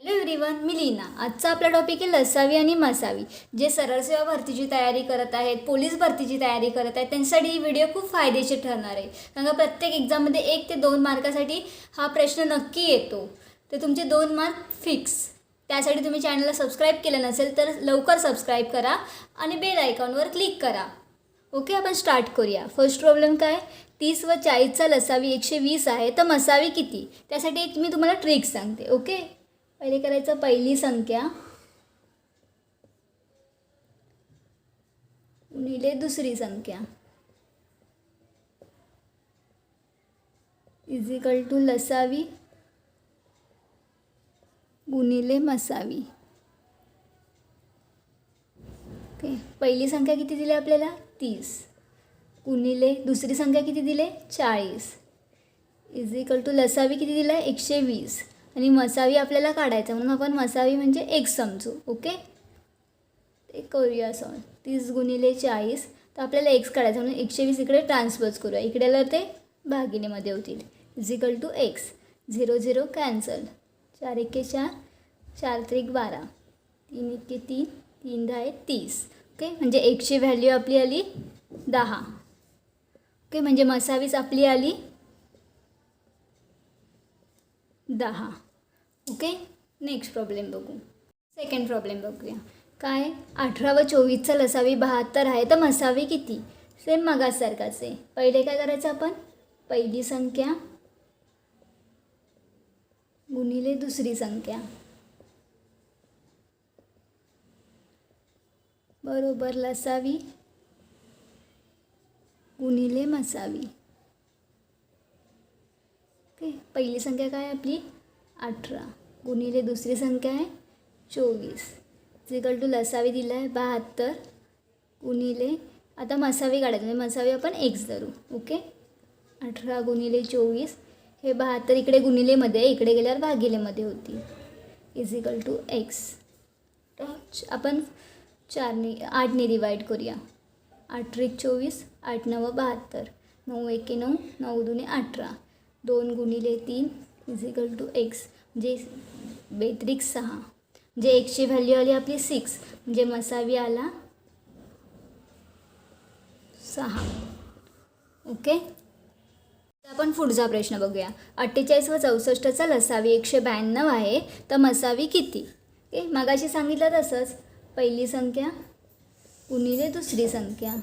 Hello everyone, मी लीना. आजचा आपला topic आहे लसावी आणि मसावी. जे सरळ सेवा भरतीची तयारी करत आहेत, पोलीस भरतीची तयारी करत आहेत, त्यांच्यासाठी ही व्हिडिओ खूप फायदेशीर ठरणार आहे. कारण का प्रत्येक एक्झाममध्ये 1 ते 2 मार्कासाठी हा प्रश्न नक्की येतो. तर तुमचे 2 मार्क फिक्स. त्यासाठी तुम्ही चॅनलला सबस्क्राईब केलं नसेल तर लवकर सबस्क्राईब करा आणि बेल आयकॉनवर क्लिक करा. ओके, आपण स्टार्ट करूया. फर्स्ट प्रॉब्लेम काय? 30 व 40चा लसावी 120 आहे, तर मसावी किती? त्यासाठी एक मी तुम्हाला ट्रिक सांगते. ओके, पहिले करायचं पहिली संख्या गुणिले दुसरी संख्या इज इक्वल टू लसावी गुणिले मसावी. ओके, पहिली संख्या किती दिली आपल्याला? 30 गुणिले दुसरी संख्या किती दिले? 40 इज इक्वल टू लसावी किती दिला आहे? 120 आणि मसावी आपल्याला काढायचं, म्हणून आपण मसावी म्हणजे एक समजू. ओके, ते करूया सॉल्व. 30 गुणिले 40 तर आपल्याला एक्स काढायचं, म्हणून 120 इकडे ट्रान्सफर करूया. इकडे आलं ते भागिलेमध्ये होतील. Is equal to x. 0 0 cancel. 4 1 4, 4 3 12, 3 1 3, 3 10 30. Okay, म्हणजे एकची व्हॅल्यू आपली आली 10. ओके, म्हणजे मसावीच आपली आली 10. ओके, नेक्स्ट प्रॉब्लेम बघू. सेकंड प्रॉब्लेम बघूया. काय? 18 व 24चा लसावी 72 आहे, तर मसावी किती? सेम मगासारखाच आहे. पहिले काय करायचं आपण? पहिली संख्या गुणिले दुसरी संख्या बरोबर लसावी गुणिले मसावी. ओके, पहिली संख्या काय आपली? 18 गुणिले दुसरी संख्या आहे 24 इक्वल टू लसावी दिला आहे 72 गुणिले, आता मसावी काढायचं, म्हणजे मसावी आपण एक्स धरू. ओके, 18 गुणिले 24, हे 72 इकडे गुणिलेमध्ये, इकडे गेल्यावर भागिलेमध्ये होती. Is equal to x. आपण 8ने डिवाईड करूया. 8 1 24, 8 9 72, 9 1 9, 9 2 18, 2 गुणिले 3 इज इक्वल टू एक्स, म्हणजे 42 6, म्हणजे एक्सची व्हॅल्यू आली आपली 6, म्हणजे मसावी आला 6. ओके, आपण पुढचा प्रश्न बघूया. 48 व 64चा लसावी 192 आहे, तर मसावी किती? ओके, मगाशी सांगितलं तसंच पहिली संख्या गुणिले दुसरी संख्या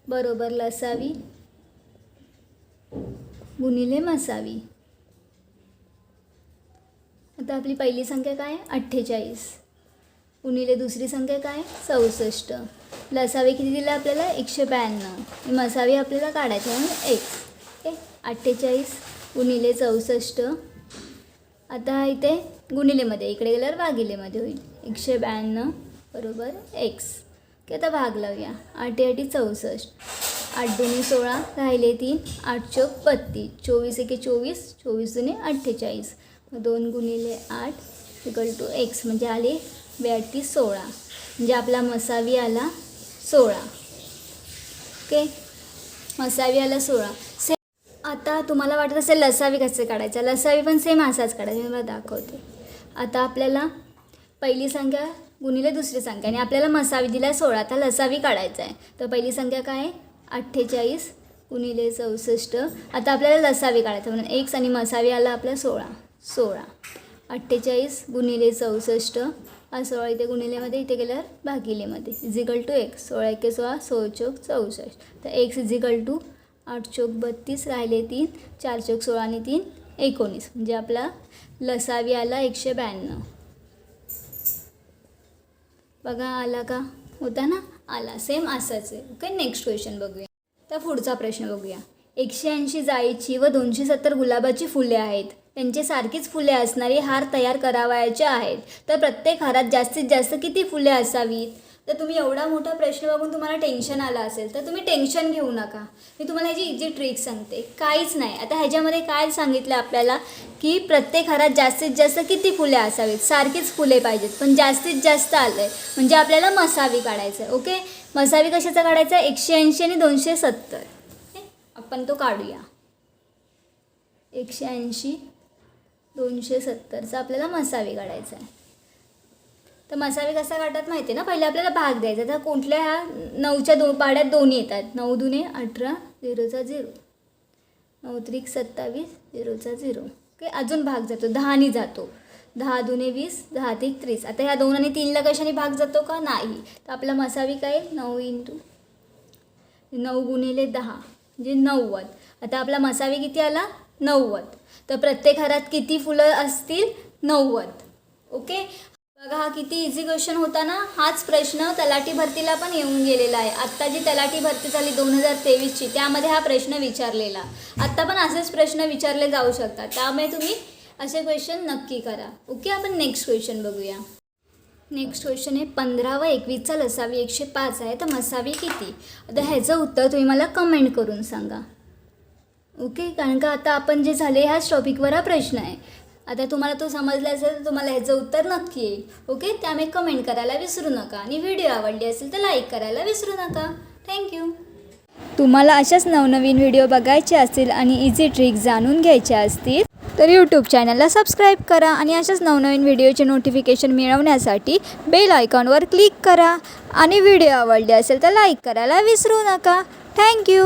बरोबर लसावी गुणिले मसावी. आता आपली पहिली संख्या काय? 48 गुणिले दुसरी संख्या काय? 64. लसावी किती दिला आपल्याला? 192. मसावी आपल्याला काढायचं, म्हणून एक्स. ओके, 48 गुणिले 64, आता इथे गुणिलेमध्ये, इकडे गेल्यावर भागिलेमध्ये होईल. 192 बरोबर एक्स. ओके, आता भाग लावूया. 8 8 64, 8 2 16, राहिले 3, 8 चौक 32, 24 1 24, 24 2 48, 2 गुणिले 8 इक्वल टू एक्स, म्हणजे आले 42 16, म्हणजे आपला मसावी आला 16. ओके, मसावी आला 16. आता तुम्हाला वाटत असेल लसावी कसे काढायचा? लसावी पण सेम असाच काढायचा, मी मला दाखवते. आता आपल्याला पहिली संख्या गुणिले दुसरी संख्या आणि आपल्याला मसावी दिला 16, आता लसावी काढायचा आहे. तर पहिली संख्या काय आहे? 48 गुणिले 64, आता आपल्याला लसावी काढायचं, म्हणून एक्स आणि मसावी आला आपला 16. 48 गुणिले 64, 16 इथे गुणिलेमध्ये, इथे गेल्यावर भागिलेमध्ये इज इक्वल टू एक्स. 16 1 16, 16 चौक 64, तर एक्स इज इक्वल टू 8 चौक 32, राहिले 3, 4 चौक 16 आणि 3 19, म्हणजे आपला लसावी आला 192. बघा आला का? होता ना? आला. सेम असाच आहे. ओके, नेक्स्ट क्वेश्चन बघूया. तर पुढचा प्रश्न बघूया. 180 जाईची व 270 गुलाबाची फुले आहेत, त्यांचे सारखीच फुले असणारे हार तयार करावयाचे आहेत, तर प्रत्येक हारात जास्तीत जास्त किती फुले असावीत? तर तुम्ही एवढा मोठा प्रश्न बघून तुम्हाला टेन्शन आलं असेल तर तुम्ही टेन्शन घेऊ नका. मी तुम्हाला ह्याची इझी ट्रिक सांगते. काहीच नाही. आता ह्याच्यामध्ये काय सांगितलं आपल्याला की प्रत्येक हारात जास्तीत जास्त किती फुले असावीत? सारखीच फुले पाहिजेत, पण जास्तीत जास्त आलं आहे म्हणजे आपल्याला मसावी काढायचं आहे. ओके, मसावी कशाचा काढायचा? 180 आणि 270. आपण तो काढूया. 180 270चा आपल्याला मसावी काढायचा आहे. तर मसावी कसा काढतात माहिती आहे ना. पहिले आपल्याला भाग द्यायचा. तर कुठल्या ह्या 9च्या पाड्यात 2 येतात. 9 दुने 18, 0चा 0, 9 त्रिक 27, 0चा 0. ओके, अजून भाग जातो, 10नी जातो. 10 दुने 20, 10 त्रिक 30. आता ह्या 2 आणि 3ला कशाने भाग जातो का नाही. तर आपला मसावी काय 9 × 9 गुणिले 10 म्हणजे 90. आता आपला मसावी किती आला 90. तर प्रत्येक हारात किती फुलं असतील 90. ओके, बघा हा किती इझी क्वेश्चन होता ना. हाच प्रश्न तलाठी भरतीला पण येऊन गेलेला आहे. आत्ता जी तलाठी भरती झाली 2023ची त्यामध्ये हा प्रश्न विचारलेला. आत्ता पण असेच प्रश्न विचारले जाऊ शकतात. त्यामुळे तुम्ही असे क्वेश्चन नक्की करा. ओके, आपण नेक्स्ट क्वेश्चन बघूया. नेक्स्ट क्वेश्चन आहे 15 व 21चा लसावी 105 आहे. तर मसावी किती. आता ह्याचं उत्तर तुम्ही मला कमेंट करून सांगा. ओके, कारण का आता आपण जे झाले ह्याच टॉपिकवर हा प्रश्न आहे. आता तुम्हाला तो समजला असेल तर तुम्हाला ह्याचं उत्तर नक्की येईल. ओके, त्यामुळे कमेंट करायला विसरू नका आणि व्हिडिओ आवडली असेल तर लाईक करायला विसरू नका. थँक्यू. तुम्हाला अशाच नवनवीन व्हिडिओ बघायचे असतील आणि इझी ट्रिक जाणून घ्यायच्या असतील तर यूट्यूब चॅनलला सबस्क्राईब करा आणि अशाच नवनवीन व्हिडिओचे नोटिफिकेशन मिळवण्यासाठी बेल आयकॉनवर क्लिक करा आणि व्हिडिओ आवडले असेल तर लाईक करायला विसरू नका. थँक्यू.